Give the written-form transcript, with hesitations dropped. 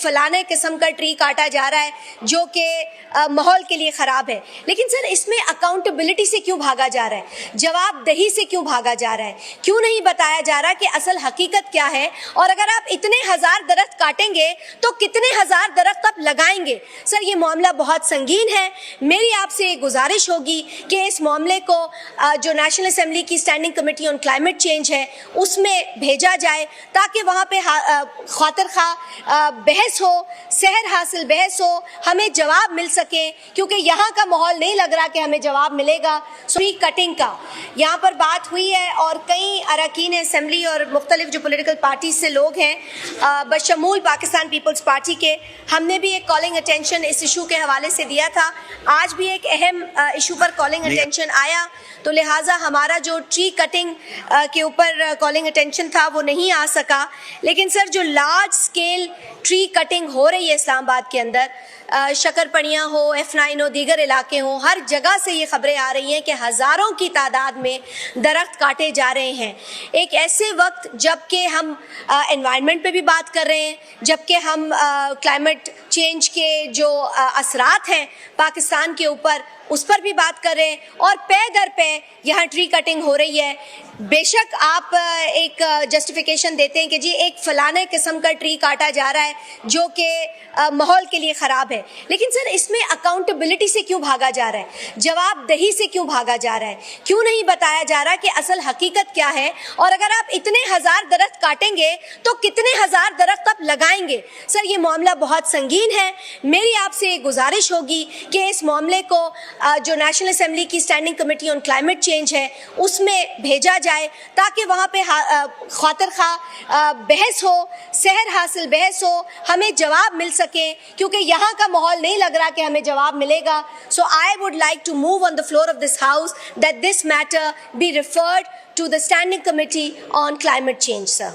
فلانے قسم کا ٹری کاٹا جا رہا ہے جو کہ ماحول کے لیے خراب ہے، لیکن سر اس میں اکاؤنٹیبلٹی سے کیوں بھاگا جا رہا ہے، جواب دہی سے کیوں بھاگا جا رہا ہے، کیوں نہیں بتایا جا رہا کہ اصل حقیقت کیا ہے، اور اگر آپ اتنے ہزار درخت کاٹیں گے تو کتنے ہزار درخت آپ لگائیں گے؟ سر یہ معاملہ بہت سنگین ہے. میری آپ سے گزارش ہوگی کہ اس معاملے کو جو نیشنل اسمبلی کی standing committee on climate change ہے اس میں بھیجا جائے تاکہ وہاں پہ خاطر خواہ بحث ہو، سحر حاصل بحث ہو، ہمیں جواب مل سکے، کیونکہ یہاں کا ماحول نہیں لگ رہا کہ ہمیں جواب ملے گا. ٹری کٹنگ کا یہاں پر بات ہوئی ہے اور کئی اراکین اسمبلی اور مختلف جو پولیٹیکل پارٹیز سے لوگ ہیں بشمول پاکستان پیپلز پارٹی کے، ہم نے بھی ایک کالنگ اٹینشن اس ایشو کے حوالے سے دیا تھا. آج بھی ایک اہم ایشو پر کالنگ اٹینشن آیا، تو لہٰذا ہمارا جو ٹری کٹنگ کے اوپر کالنگ اٹینشن تھا وہ نہیں آ سکا. لیکن سر جو لارج سکیل ٹری کٹنگ ہو رہی ہے اسلام آباد کے اندر، شکر پڑیاں ہو، F9 ہو، دیگر علاقے ہوں، ہر جگہ سے یہ خبریں آ رہی ہیں کہ ہزاروں کی تعداد میں درخت کاٹے جا رہے ہیں. ایک ایسے وقت جب کہ ہم انوائرمنٹ پہ بھی بات کر رہے ہیں، جب کہ ہم کلائمیٹ چینج کے جو اثرات ہیں پاکستان کے اوپر اس پر بھی بات کر رہے ہیں، اور پے در پے یہاں ٹری کٹنگ ہو رہی ہے. بے شک آپ ایک جسٹیفیکیشن دیتے ہیں کہ جی ایک فلانے قسم کا ٹری کاٹا جا رہا ہے جو کہ ماحول کے لیے خراب ہے، لیکن سر اس میں اکاؤنٹیبلٹی سے کیوں بھاگا جا رہا ہے، جواب دہی سے کیوں بھاگا جا رہا ہے، کیوں نہیں بتایا جا رہا کہ اصل حقیقت کیا ہے، اور اگر آپ اتنے ہزار درخت کاٹیں گے تو کتنے ہزار درخت آپ لگائیں گے؟ سر یہ معاملہ بہت سنگین ہے. میری آپ سے گزارش ہوگی کہ اس معاملے کو جو نیشنل اسمبلی کی standing committee on climate change ہے اس میں بھیجا جائے تاکہ وہاں پہ خاطر خواہ بحث ہو، سحر حاصل بحث ہو، ہمیں جواب مل سکے، کیونکہ یہاں کا ماحول نہیں لگ رہا کہ ہمیں جواب ملے گا. So I would like to move on the floor of this house that this matter be referred to the standing committee on climate change, sir.